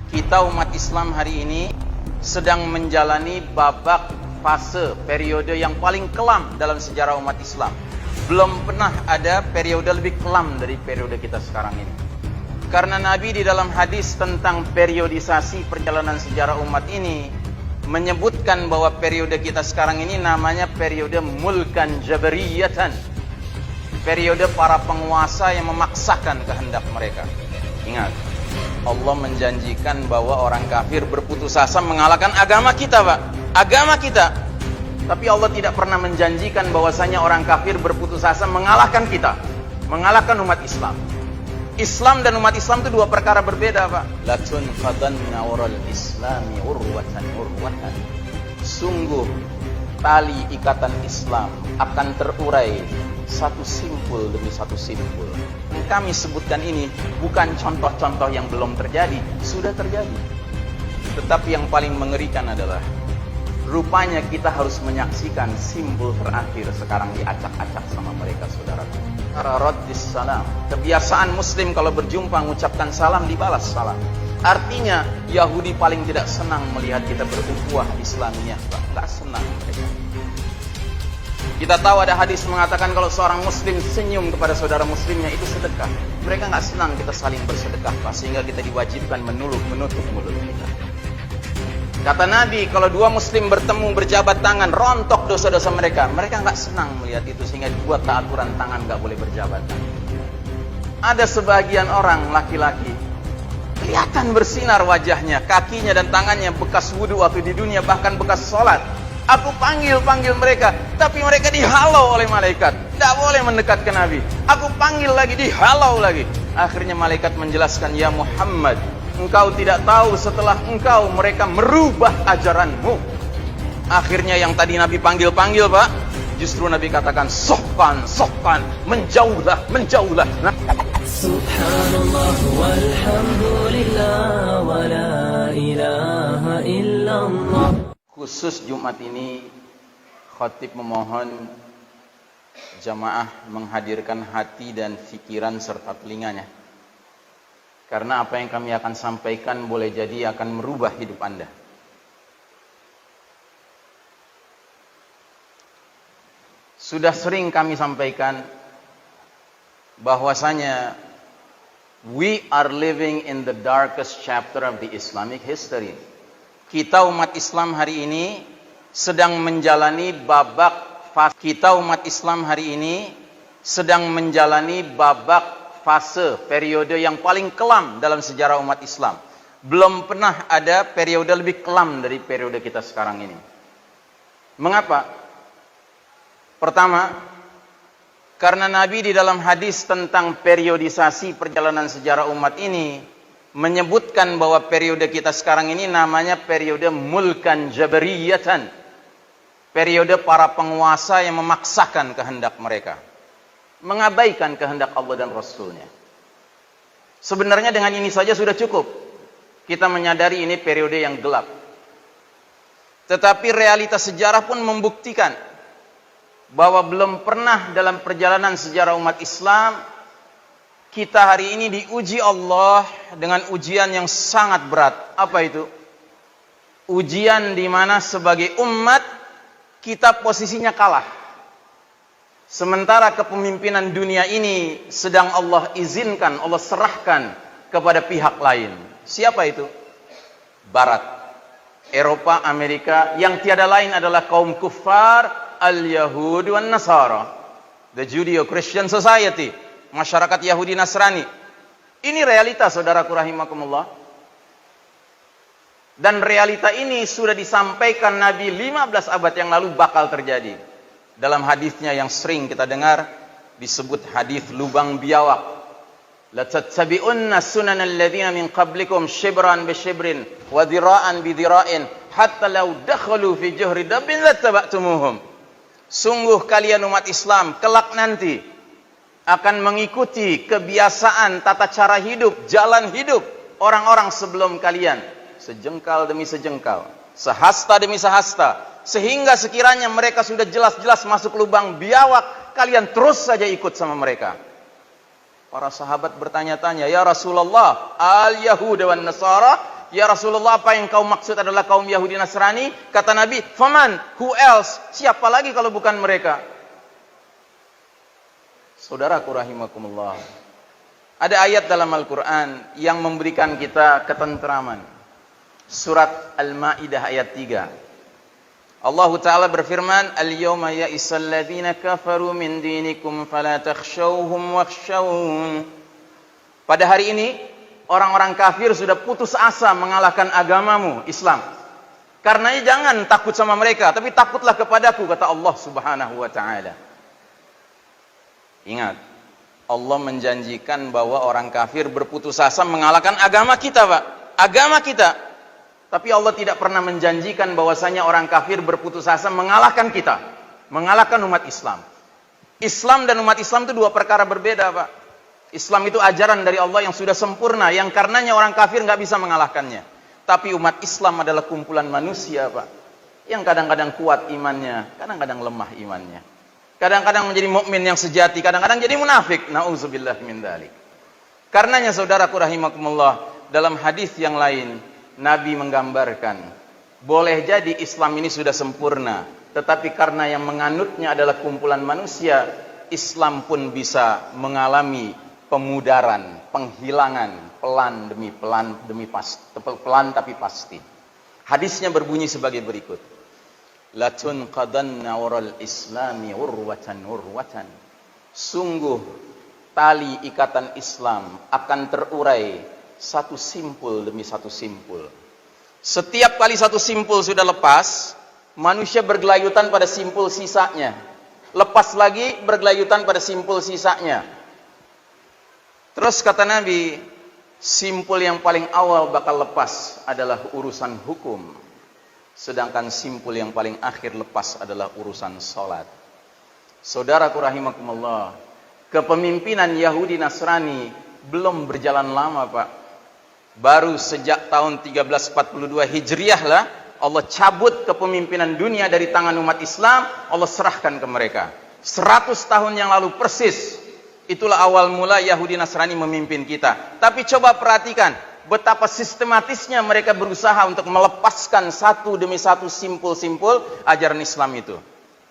Kita umat Islam hari ini sedang menjalani babak fase periode yang paling kelam dalam sejarah umat Islam. Belum pernah ada periode lebih kelam dari periode kita sekarang ini. Karena Nabi di dalam hadis tentang periodisasi perjalanan sejarah umat ini menyebutkan bahwa periode kita sekarang ini namanya periode mulkan jabariyatan. Periode para penguasa yang memaksakan kehendak mereka. Ingat, Allah menjanjikan bahwa orang kafir berputus asa mengalahkan agama kita, Pak. Agama kita. Tapi Allah tidak pernah menjanjikan bahwasanya orang kafir berputus asa mengalahkan kita, mengalahkan umat Islam. Islam dan umat Islam itu dua perkara berbeda, Pak. Latun qadanna waral islami urwatan. Sungguh tali ikatan Islam akan terurai satu simpul demi satu simpul. Kami sebutkan ini bukan contoh-contoh yang belum terjadi, sudah terjadi. Tetapi yang paling mengerikan adalah rupanya kita harus menyaksikan simbol terakhir sekarang diacak-acak sama mereka, saudara. Raddis salam. Kebiasaan Muslim kalau berjumpa mengucapkan salam dibalas salam. Artinya Yahudi paling tidak senang melihat kita berukhuwah Islamiyah, Pak. Tidak senang mereka. Kita tahu ada hadis mengatakan kalau seorang Muslim senyum kepada saudara Muslimnya itu sedekah. Mereka nggak senang kita saling bersedekah, Pak, sehingga kita diwajibkan menutup mulut kita. Kata Nabi, kalau dua Muslim bertemu berjabat tangan, rontok dosa-dosa mereka. Mereka nggak senang melihat itu, sehingga dibuat aturan tangan nggak boleh berjabat tangan. Ada sebagian orang laki-laki kelihatan bersinar wajahnya, kakinya dan tangannya bekas wudu waktu di dunia, bahkan bekas sholat. Aku panggil mereka, tapi mereka dihalau oleh malaikat. Tidak boleh mendekat ke Nabi. Aku panggil lagi, dihalau lagi. Akhirnya malaikat menjelaskan, ya Muhammad, engkau tidak tahu setelah engkau mereka merubah ajaranmu. Akhirnya yang tadi Nabi panggil, Pak, justru Nabi katakan, sohkan, menjauhlah. Nah. Subhanallah walhamdulillah wa la ilaha illallah. Khusus Jumat ini, khatib memohon jamaah menghadirkan hati dan pikiran serta telinganya. Karena apa yang kami akan sampaikan boleh jadi akan merubah hidup Anda. Sudah sering kami sampaikan bahwasanya we are living in the darkest chapter of the Islamic history. Kita umat Islam hari ini sedang menjalani babak fase periode yang paling kelam dalam sejarah umat Islam. Belum pernah ada periode lebih kelam dari periode kita sekarang ini. Mengapa? Pertama, karena Nabi di dalam hadis tentang periodisasi perjalanan sejarah umat ini menyebutkan bahwa periode kita sekarang ini namanya periode mulkan jabariyatan. Periode para penguasa yang memaksakan kehendak mereka, mengabaikan kehendak Allah dan Rasulnya. Sebenarnya dengan ini saja sudah cukup kita menyadari ini periode yang gelap. Tetapi realitas sejarah pun membuktikan bahwa belum pernah dalam perjalanan sejarah umat Islam kita hari ini diuji Allah dengan ujian yang sangat berat. Apa itu? Ujian di mana sebagai umat kita posisinya kalah. Sementara kepemimpinan dunia ini sedang Allah izinkan, Allah serahkan kepada pihak lain. Siapa itu? Barat, Eropa, Amerika, yang tiada lain adalah kaum kufar, al-Yahud wan Nasara, the Judeo-Christian Society, masyarakat Yahudi Nasrani. Ini realita, saudaraku rahimakumullah. Dan realita ini sudah disampaikan Nabi 15 abad yang lalu bakal terjadi. Dalam hadisnya yang sering kita dengar disebut hadis lubang biawak. La tattabi'unna sunanal ladzina min qablikum shibran bi shibrin wa dhira'an bi dhira'in hatta law dakhalu fi juhri dabbin lattaba'tumuhum. Sungguh kalian umat Islam kelak nanti akan mengikuti kebiasaan, tata cara hidup, jalan hidup orang-orang sebelum kalian, sejengkal demi sejengkal, sehasta demi sehasta, sehingga sekiranya mereka sudah jelas-jelas masuk lubang biawak, kalian terus saja ikut sama mereka. Para sahabat bertanya-tanya, ya Rasulullah, al-Yahud wan Nasara, Ya Rasulullah, apa yang kau maksud adalah kaum Yahudi Nasrani? Kata Nabi, faman, who else? Siapa lagi kalau bukan mereka? Saudaraku rahimakumullah, ada ayat dalam Al-Quran yang memberikan kita ketentraman. Surat Al-Ma'idah ayat 3. Allah Ta'ala berfirman, Al-yawma ya'isal ladhina kafaru min dinikum fala takhshawhum wakhshawun. Pada hari ini, orang-orang kafir sudah putus asa mengalahkan agamamu, Islam. Karenanya jangan takut sama mereka, tapi takutlah kepadaku, kata Allah Subhanahu wa Ta'ala. Ingat, Allah menjanjikan bahwa orang kafir berputus asa mengalahkan agama kita, Pak. Agama kita. Tapi Allah tidak pernah menjanjikan bahwasanya orang kafir berputus asa mengalahkan kita, mengalahkan umat Islam. Islam dan umat Islam itu dua perkara berbeda, Pak. Islam itu ajaran dari Allah yang sudah sempurna, yang karenanya orang kafir nggak bisa mengalahkannya. Tapi umat Islam adalah kumpulan manusia, Pak, yang kadang-kadang kuat imannya, kadang-kadang lemah imannya. Kadang-kadang menjadi mukmin yang sejati, kadang-kadang jadi munafik. Nauzubillah min dzalik. Karenanya saudaraku rahimakumullah, dalam hadis yang lain Nabi menggambarkan, boleh jadi Islam ini sudah sempurna, tetapi karena yang menganutnya adalah kumpulan manusia, Islam pun bisa mengalami pemudaran, penghilangan, pelan demi pelan pelan tapi pasti. Hadisnya berbunyi sebagai berikut. Latun qadanna waral islami urwatan urwatan. Sungguh tali ikatan Islam akan terurai satu simpul demi satu simpul. Setiap kali satu simpul sudah lepas, manusia bergelayutan pada simpul sisanya. Lepas lagi bergelayutan pada simpul sisanya. Terus kata Nabi, simpul yang paling awal bakal lepas adalah urusan hukum. Sedangkan simpul yang paling akhir lepas adalah urusan sholat. Saudaraku rahimakumullah, kepemimpinan Yahudi Nasrani belum berjalan lama, Pak. Baru sejak tahun 1342 Hijriah lah Allah cabut kepemimpinan dunia dari tangan umat Islam, Allah serahkan ke mereka. 100 tahun yang lalu persis, itulah awal mula Yahudi Nasrani memimpin kita. Tapi coba perhatikan betapa sistematisnya mereka berusaha untuk melepaskan satu demi satu simpul-simpul ajaran Islam itu.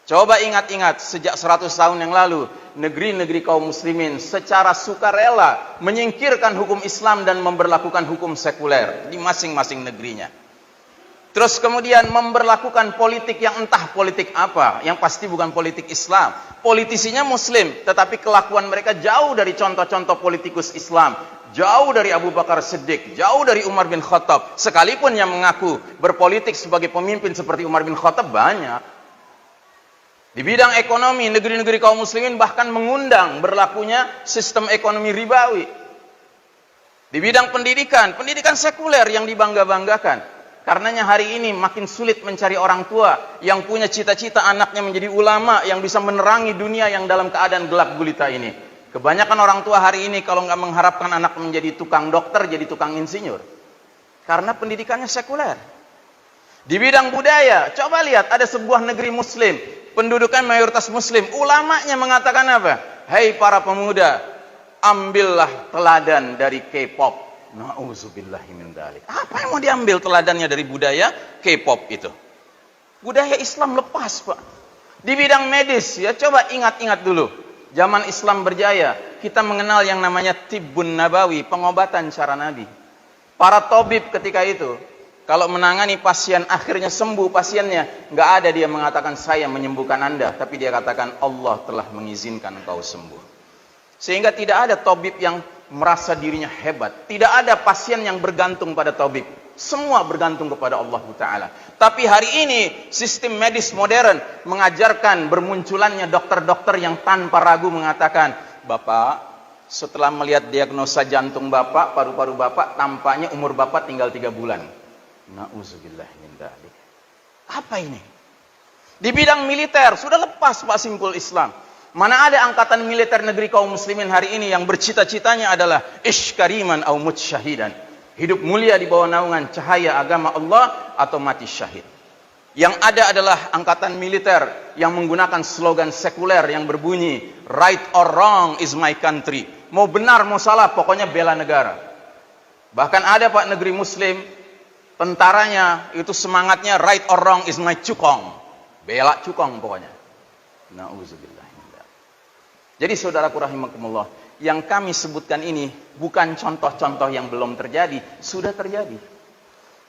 Coba ingat-ingat, sejak 100 tahun yang lalu, negeri-negeri kaum muslimin secara sukarela menyingkirkan hukum Islam dan memberlakukan hukum sekuler di masing-masing negerinya. Terus kemudian memberlakukan politik yang entah politik apa, yang pasti bukan politik Islam. Politisinya muslim, tetapi kelakuan mereka jauh dari contoh-contoh politikus Islam. Jauh dari Abu Bakar Siddiq, jauh dari Umar bin Khattab. Sekalipun yang mengaku berpolitik sebagai pemimpin seperti Umar bin Khattab banyak. Di bidang ekonomi, negeri-negeri kaum muslimin bahkan mengundang berlakunya sistem ekonomi ribawi. Di bidang pendidikan, pendidikan sekuler yang dibangga-banggakan. Karenanya hari ini makin sulit mencari orang tua yang punya cita-cita anaknya menjadi ulama yang bisa menerangi dunia yang dalam keadaan gelap gulita ini. Kebanyakan orang tua hari ini kalau nggak mengharapkan anak menjadi tukang dokter, jadi tukang insinyur. Karena pendidikannya sekuler. Di bidang budaya, coba lihat ada sebuah negeri muslim, pendudukan mayoritas muslim, ulamanya mengatakan apa? Hei para pemuda, ambillah teladan dari K-pop. Na'udzubillahi min dzalik. Apa yang mau diambil teladannya dari budaya K-pop itu? Budaya Islam lepas, Pak. Di bidang medis, ya coba ingat-ingat dulu. Zaman Islam berjaya, kita mengenal yang namanya tibbun nabawi, pengobatan cara Nabi. Para tabib ketika itu, kalau menangani pasien akhirnya sembuh pasiennya, nggak ada dia mengatakan saya menyembuhkan Anda, tapi dia katakan Allah telah mengizinkan engkau sembuh. Sehingga tidak ada tabib yang merasa dirinya hebat, tidak ada pasien yang bergantung pada tabib. Semua bergantung kepada Allah Ta'ala. Tapi hari ini sistem medis modern mengajarkan bermunculannya dokter-dokter yang tanpa ragu mengatakan, Bapak, setelah melihat diagnosa jantung Bapak, paru-paru Bapak, tampaknya umur Bapak tinggal 3 bulan. Na'udzubillah min dzalik. Apa ini? Di bidang militer sudah lepas Pak simpul Islam. Mana ada angkatan militer negeri kaum muslimin hari ini yang bercita-citanya adalah ish kariman au mut syahidan. Hidup mulia di bawah naungan cahaya agama Allah atau mati syahid. Yang ada adalah angkatan militer yang menggunakan slogan sekuler yang berbunyi right or wrong is my country. Mau benar mau salah pokoknya bela negara. Bahkan ada Pak negeri muslim Tentaranya itu semangatnya right or wrong is my cukong. Bela cukong pokoknya. Nauzubillah. Jadi saudaraku rahimakumullah, yang kami sebutkan ini bukan contoh-contoh yang belum terjadi, sudah terjadi.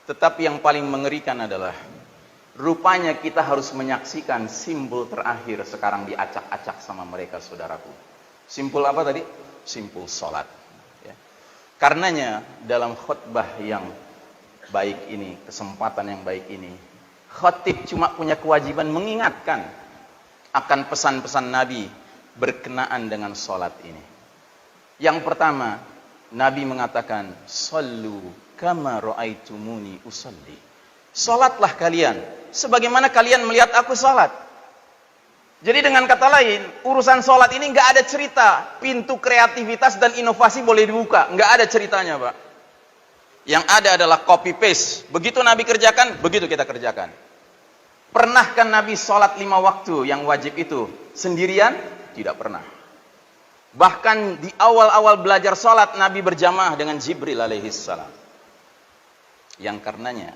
Tetapi yang paling mengerikan adalah rupanya kita harus menyaksikan simbol terakhir sekarang diacak-acak sama mereka, saudaraku. Simpul apa tadi? Simpul sholat. Ya. Karenanya dalam khutbah yang baik ini, kesempatan yang baik ini, khatib cuma punya kewajiban mengingatkan akan pesan-pesan Nabi berkenaan dengan sholat ini. Yang pertama, Nabi mengatakan, "Shallu kama ra'aitumuni usalli." Sholatlah kalian sebagaimana kalian melihat aku sholat. Jadi dengan kata lain, urusan sholat ini nggak ada cerita pintu kreativitas dan inovasi boleh dibuka, nggak ada ceritanya, Pak. Yang ada adalah copy paste. Begitu Nabi kerjakan, begitu kita kerjakan. Pernahkah Nabi sholat 5 waktu yang wajib itu sendirian? Tidak pernah. Bahkan di awal-awal belajar sholat, Nabi berjamaah dengan Jibril alaihissalam. Yang karenanya,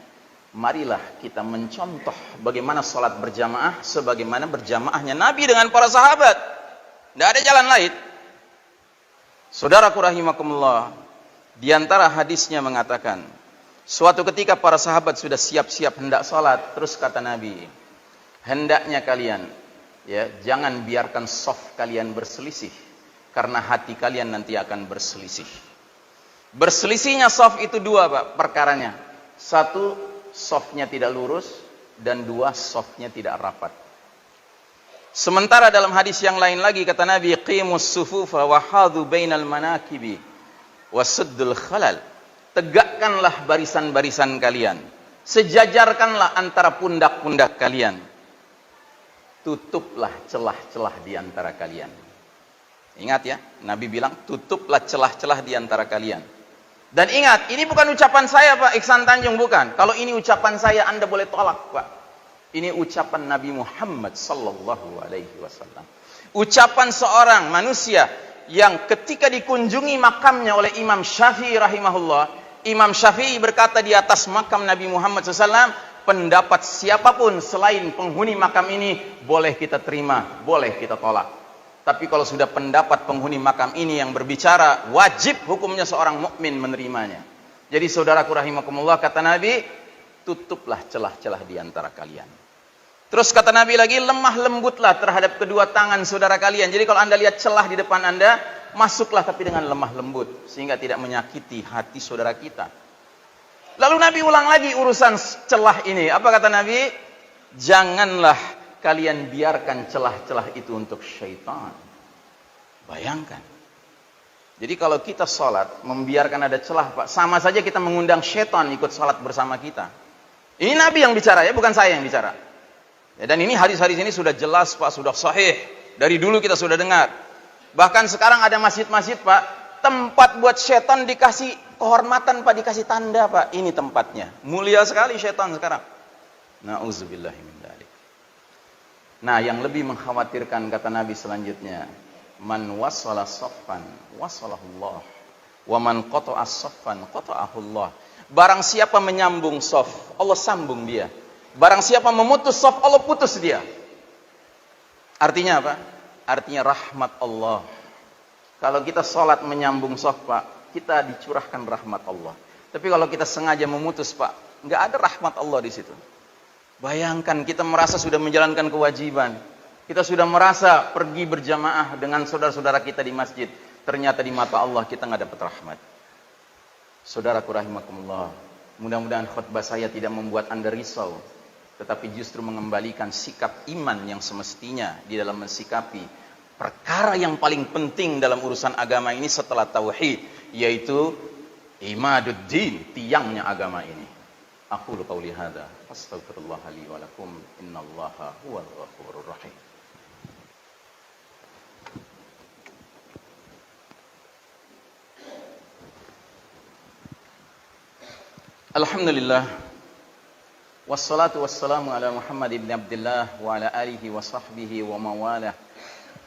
marilah kita mencontoh bagaimana sholat berjamaah sebagaimana berjamaahnya Nabi dengan para sahabat. Tidak ada jalan lain. Saudaraku rahimakumullah, di antara hadisnya mengatakan, suatu ketika para sahabat sudah siap-siap hendak sholat, terus kata Nabi, hendaknya kalian, ya, jangan biarkan soft kalian berselisih, karena hati kalian nanti akan berselisih. Berselisihnya soft itu 2, Pak, perkaranya. 1, softnya tidak lurus, dan 2, softnya tidak rapat. Sementara dalam hadis yang lain lagi kata Nabi, qimus sufufa wa hadhu bainal manakibi wasuddul khalal. Tegakkanlah barisan-barisan kalian, sejajarkanlah antara pundak-pundak kalian, tutuplah celah-celah di antara kalian. Ingat ya, Nabi bilang tutuplah celah-celah di antara kalian. Dan ingat, ini bukan ucapan saya, Pak Iksan Tanjung, bukan. Kalau ini ucapan saya, Anda boleh tolak, Pak. Ini ucapan Nabi Muhammad sallallahu alaihi wasallam. Ucapan seorang manusia yang ketika dikunjungi makamnya oleh Imam Syafi'i rahimahullah, Imam Syafi'i berkata di atas makam Nabi Muhammad SAW, pendapat siapapun selain penghuni makam ini boleh kita terima, boleh kita tolak. Tapi kalau sudah pendapat penghuni makam ini yang berbicara, wajib hukumnya seorang mukmin menerimanya. Jadi saudaraku rahimakumullah, kata Nabi, tutuplah celah-celah di antara kalian. Terus kata Nabi lagi, lemah lembutlah terhadap kedua tangan saudara kalian. Jadi kalau Anda lihat celah di depan Anda, masuklah tapi dengan lemah lembut, sehingga tidak menyakiti hati saudara kita. Lalu Nabi ulang lagi urusan celah ini. Apa kata Nabi? Janganlah kalian biarkan celah-celah itu untuk syaitan. Bayangkan. Jadi kalau kita sholat, membiarkan ada celah, Pak, sama saja kita mengundang syaitan ikut sholat bersama kita. Ini Nabi yang bicara ya, bukan saya yang bicara. Ya, dan ini hadis-hadis ini sudah jelas, Pak, sudah sahih. Dari dulu kita sudah dengar. Bahkan sekarang ada masjid-masjid, Pak, tempat buat syaitan dikasih kehormatan, Pak, dikasih tanda, Pak. Ini tempatnya. Mulia sekali syaitan sekarang. Nauzubillahi min dzalik. Nah, yang lebih mengkhawatirkan kata Nabi selanjutnya, man wasala saffan wasalahullah wa man qata'a saffan qata'ahullah. Barang siapa menyambung shaf, Allah sambung dia. Barang siapa memutus shaf, Allah putus dia. Artinya apa? Artinya rahmat Allah. Kalau kita sholat menyambung shaf, Pak, kita dicurahkan rahmat Allah. Tapi kalau kita sengaja memutus, Pak, nggak ada rahmat Allah di situ. Bayangkan kita merasa sudah menjalankan kewajiban. Kita sudah merasa pergi berjamaah dengan saudara-saudara kita di masjid. Ternyata di mata Allah kita nggak dapat rahmat. Saudaraku rahimakumullah, mudah-mudahan khutbah saya tidak membuat Anda risau, tetapi justru mengembalikan sikap iman yang semestinya di dalam mensikapi perkara yang paling penting dalam urusan agama ini setelah tauhid, yaitu imaduddin, tiangnya agama ini. Aqulu qauli hadza, astaghfirullah li wa lakum, innallaha huwal ghafurur rahim. Alhamdulillah, wassalatu wassalamu ala Muhammad ibn Abdullah wa ala alihi wa sahbihi wa mawalah.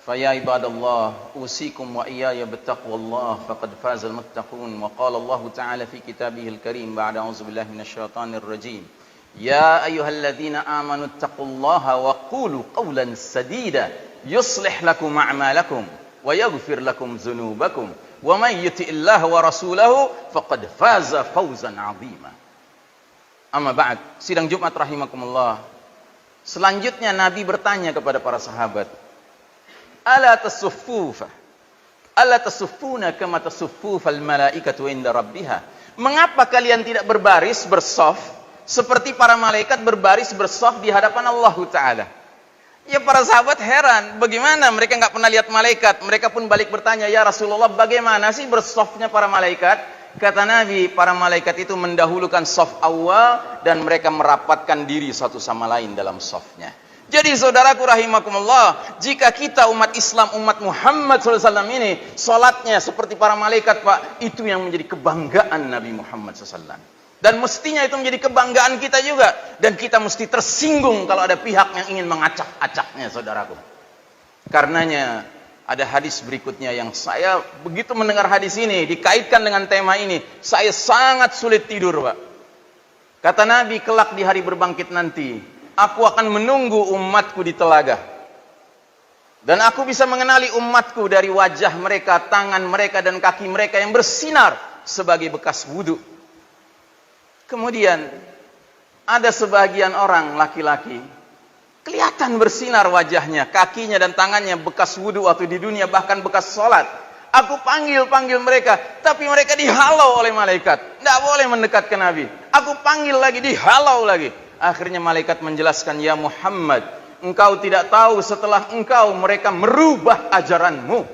فيا عباد الله أوصيكم وإياي بتقوى الله فقد فاز المتقون وقال الله تعالى في كتابه الكريم بعد أعوذ بالله من الشيطان الرجيم يا أيها الذين آمنوا اتقوا الله وقولوا قولا سديدا يصلح لكم أعمالكم ويغفر لكم ذنوبكم ومن يطع الله ورسوله فقد فاز فوزا عظيما. Amma ba'd, sidang Jumat rahimakumullah. Selanjutnya Nabi bertanya kepada para sahabat, Ala tasuffuna kama tasuffufal malaikatu inda rabbiha. Mengapa kalian tidak berbaris bersaf seperti para malaikat berbaris bersaf di hadapan Allah Ta'ala? Ya, para sahabat heran, bagaimana mereka nggak pernah lihat malaikat. Mereka pun balik bertanya, ya Rasulullah, bagaimana sih bersafnya para malaikat? Kata Nabi, para malaikat itu mendahulukan saf awal dan mereka merapatkan diri satu sama lain dalam safnya. Jadi saudaraku rahimakumullah, jika kita umat Islam, umat Muhammad SAW ini salatnya seperti para malaikat, Pak, itu yang menjadi kebanggaan Nabi Muhammad SAW. Dan mestinya itu menjadi kebanggaan kita juga. Dan kita mesti tersinggung kalau ada pihak yang ingin mengacak-acaknya, saudaraku. Karenanya ada hadis berikutnya yang saya begitu mendengar hadis ini dikaitkan dengan tema ini, saya sangat sulit tidur, Pak. Kata Nabi, kelak di hari berbangkit nanti, aku akan menunggu umatku di telaga. Dan aku bisa mengenali umatku dari wajah mereka, tangan mereka, dan kaki mereka yang bersinar sebagai bekas wudhu. Kemudian ada sebagian orang laki-laki kelihatan bersinar wajahnya, kakinya dan tangannya bekas wudhu waktu di dunia, bahkan bekas sholat. Aku panggil mereka, tapi mereka dihalau oleh malaikat. Tidak boleh mendekat ke Nabi. Aku panggil lagi, dihalau lagi. Akhirnya malaikat menjelaskan, ya Muhammad, engkau tidak tahu setelah engkau mereka merubah ajaranmu.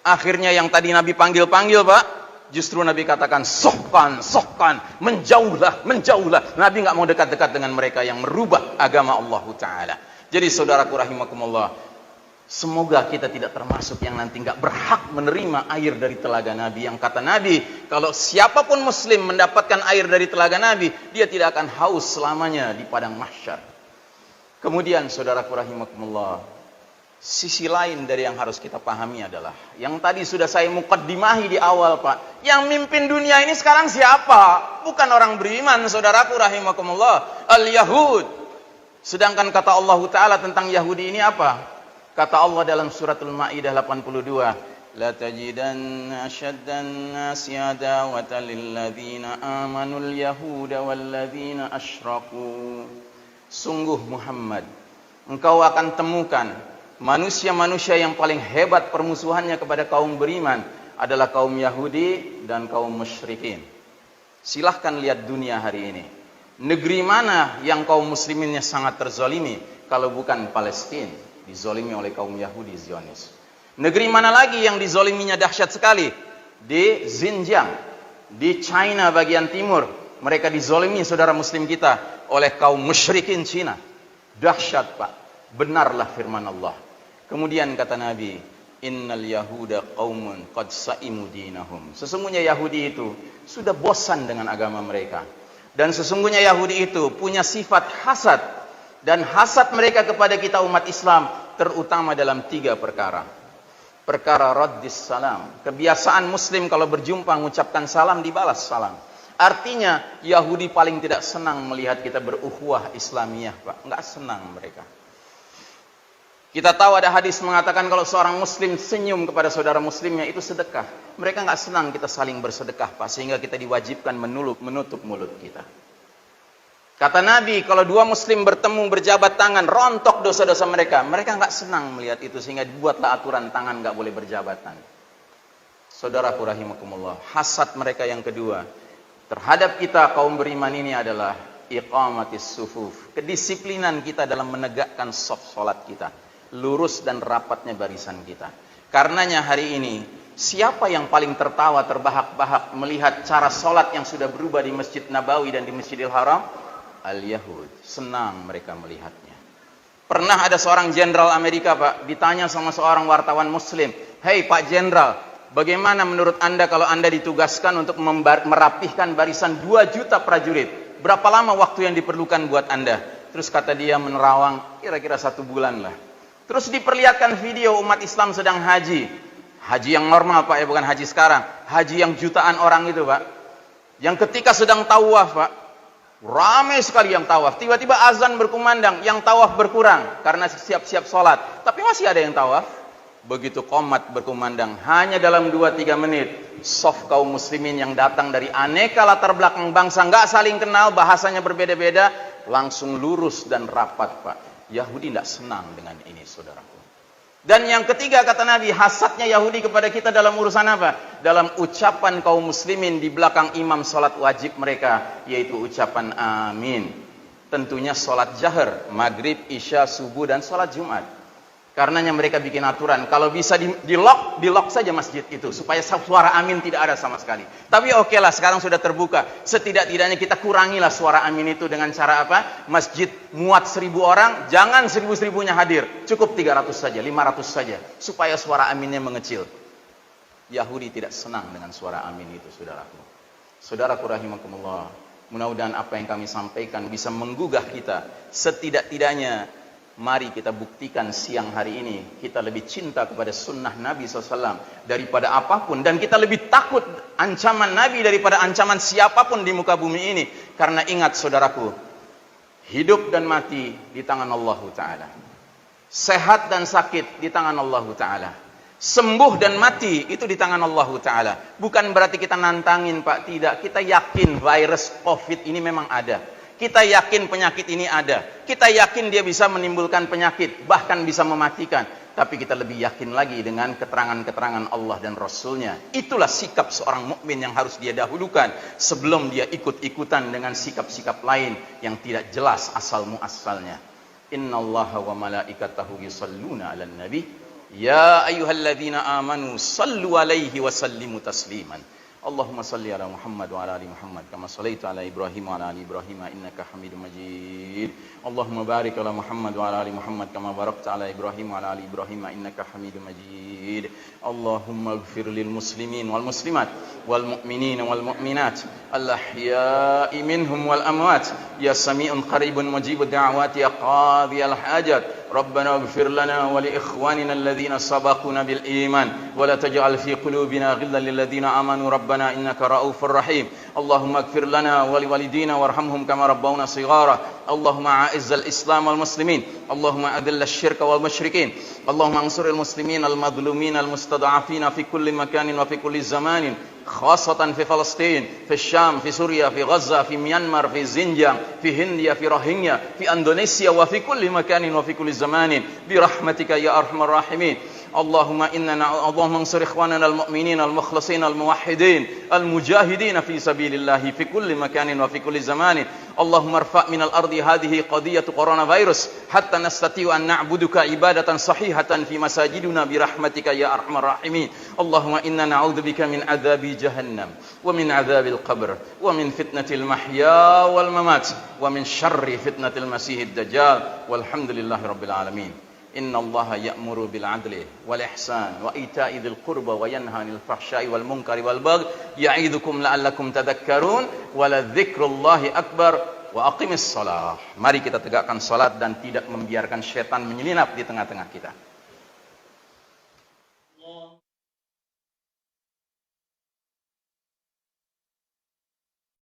Akhirnya yang tadi Nabi panggil-panggil, Pak, justru Nabi katakan, sohkan, menjauhlah. Nabi nggak mau dekat-dekat dengan mereka yang merubah agama Allah Ta'ala. Jadi saudaraku rahimakumullah, semoga kita tidak termasuk yang nanti nggak berhak menerima air dari telaga Nabi. Yang kata Nabi, kalau siapapun muslim mendapatkan air dari telaga Nabi, dia tidak akan haus selamanya di padang mahsyar. Kemudian saudaraku rahimakumullah, sisi lain dari yang harus kita pahami adalah yang tadi sudah saya mukaddimahi di awal, Pak. Yang mimpin dunia ini sekarang siapa? Bukan orang beriman, saudaraku rahimakumullah, al-Yahud. Sedangkan kata Allah Ta'ala tentang Yahudi ini apa? Kata Allah dalam suratul Maidah 82, la tajidanna ashaddan nasi adawatan lil ladzina amanul yahuda wal ladzina asyraku. Sungguh Muhammad, engkau akan temukan manusia-manusia yang paling hebat permusuhannya kepada kaum beriman adalah kaum Yahudi dan kaum musyrikin. Silahkan lihat dunia hari ini. Negeri mana yang kaum musliminnya sangat terzalimi kalau bukan Palestina? Dizolimi oleh kaum Yahudi Zionis. Negeri mana lagi yang dizoliminya dahsyat sekali? Di Xinjiang, di China bagian timur, mereka dizolimi saudara muslim kita oleh kaum musyrikin Cina. Dahsyat, Pak. Benarlah firman Allah. Kemudian kata Nabi, innal yahuda qaumun qad sa'imu dinahum. Sesungguhnya Yahudi itu sudah bosan dengan agama mereka. Dan sesungguhnya Yahudi itu punya sifat hasad. Dan hasad mereka kepada kita umat Islam terutama dalam 3 perkara. Perkara raddis salam. Kebiasaan muslim kalau berjumpa mengucapkan salam, dibalas salam. Artinya Yahudi paling tidak senang melihat kita berukhuwah Islamiyah, Pak. Enggak senang mereka. Kita tahu ada hadis mengatakan kalau seorang muslim senyum kepada saudara muslimnya itu sedekah. Mereka enggak senang kita saling bersedekah, Pak, sehingga kita diwajibkan menutup mulut kita. Kata Nabi, kalau 2 muslim bertemu berjabat tangan, rontok dosa-dosa mereka. Mereka enggak senang melihat itu, sehingga dibuatlah aturan tangan enggak boleh berjabatan. Saudaraku rahimakumullah, hasad mereka yang kedua terhadap kita kaum beriman ini adalah iqamatis sufuf. Kedisiplinan kita dalam menegakkan saf salat kita, lurus dan rapatnya barisan kita. Karenanya hari ini, siapa yang paling tertawa terbahak-bahak melihat cara salat yang sudah berubah di Masjid Nabawi dan di Masjidil Haram? Al-Yahud. Senang mereka melihatnya. Pernah ada seorang jenderal Amerika, Pak, ditanya sama seorang wartawan muslim, "Hei Pak Jenderal, bagaimana menurut Anda kalau Anda ditugaskan untuk merapihkan barisan 2 juta prajurit? Berapa lama waktu yang diperlukan buat Anda?" Terus kata dia menerawang, kira-kira 1 bulan lah. Terus diperlihatkan video umat Islam sedang haji. Haji yang normal Pak ya, bukan haji sekarang. Haji yang jutaan orang itu Pak. Yang ketika sedang tawaf Pak, ramai sekali yang tawaf. Tiba-tiba azan berkumandang, yang tawaf berkurang karena siap-siap sholat. Tapi masih ada yang tawaf. Begitu qomat berkumandang, hanya dalam 2-3 menit, soft kaum muslimin yang datang dari aneka latar belakang bangsa, nggak saling kenal, bahasanya berbeda-beda, langsung lurus dan rapat Pak. Yahudi tidak senang dengan ini saudaraku. Dan yang ketiga kata Nabi, hasadnya Yahudi kepada kita dalam urusan apa? Dalam ucapan kaum muslimin di belakang imam sholat wajib mereka, yaitu ucapan amin. Tentunya sholat jahar, maghrib, isya, subuh, dan sholat Jumat. Karenanya mereka bikin aturan, kalau bisa di lock saja masjid itu, supaya suara amin tidak ada sama sekali. Tapi oke lah, sekarang sudah terbuka. Setidak-tidaknya kita kurangilah suara amin itu dengan cara apa? Masjid muat 1000 orang, jangan 1000-1000-nya hadir. Cukup 300 saja, 500 saja. Supaya suara aminnya mengecil. Yahudi tidak senang dengan suara amin itu, saudaraku. Saudaraku rahimakumullah. Mudah-mudahan apa yang kami sampaikan bisa menggugah kita. Setidak-tidaknya mari kita buktikan siang hari ini kita lebih cinta kepada sunnah Nabi SAW daripada apapun, dan kita lebih takut ancaman Nabi daripada ancaman siapapun di muka bumi ini. Karena ingat saudaraku, hidup dan mati di tangan Allah Ta'ala, sehat dan sakit di tangan Allah Ta'ala, sembuh dan mati itu di tangan Allah Ta'ala. Bukan berarti kita nantangin Pak, tidak. Kita yakin virus COVID ini memang ada. Kita yakin penyakit ini ada. Kita yakin dia bisa menimbulkan penyakit, bahkan bisa mematikan. Tapi kita lebih yakin lagi dengan keterangan-keterangan Allah dan Rasulnya. Itulah sikap seorang mukmin yang harus dia dahulukan sebelum dia ikut-ikutan dengan sikap-sikap lain yang tidak jelas asal muasalnya. Innallaha wa malaikatahu yusalluna 'alan nabi ya ayyuhalladzina amanu sallu 'alaihi wa sallimu tasliman. Allahumma salli ala Muhammad wa ala ali Muhammad kama sallaita ala Ibrahim wa ala ali Ibrahim innaka Hamidum Majid. Allahumma barik ala Muhammad wa ala ali Muhammad kama barakta ala Ibrahim wa ala ali Ibrahim innaka Hamidum Majid. Allahumma ighfir lil muslimin wal muslimat wal mu'minin wal mu'minat al ahya'i minhum wal amwat ya sami'un qaribun mujibud da'awati ya qadhiyal hajat. ربنا اغفر لنا ولإخواننا الذين سبقونا بالإيمان ولا تجعل في قلوبنا غلا للذين آمنوا ربنا إنك رؤوف رحيم. اللهم اغفر لنا ولوالدينا وارحمهم كما ربونا صغارا. اللهم أعز الإسلام والمسلمين. اللهم أذل الشرك والمشركين. اللهم انصر المسلمين المظلومين المستضعفين في كل مكان وفي كل زمان، خاصة في فلسطين، في الشام، في سوريا، في غزة، في ميانمار، في زنجان، في هنديا، في روهينيا، في أندونيسيا، وفي كل مكان وفي كل زمان برحمتك يا أرحم الراحمين. اللهم انصر إخواننا المؤمنين المخلصين الموحدين المجاهدين في سبيل الله في كل مكان وفي كل زمان. اللهم ارفع من الأرض هذه قضية كورونا فيروس حتى نستطيع أن نعبدك عبادة صحيحة في مساجدنا برحمتك يا أرحم الراحمين. اللهم إنا نعوذ بك من عذاب جهنم ومن عذاب القبر ومن فتنة المحيا والممات ومن شر فتنة المسيح الدجال والحمد لله رب العالمين. إن الله يأمر بالعدل والإحسان وإيتاء ذي القربى وينهى عن الفحشاء والمنكر والبغي يعظكم لعلكم تذكرون ولذكر الله أكبر وأقم الصلاة. Mari kita tegakkan salat dan tidak membiarkan setan menyelinap di tengah-tengah kita.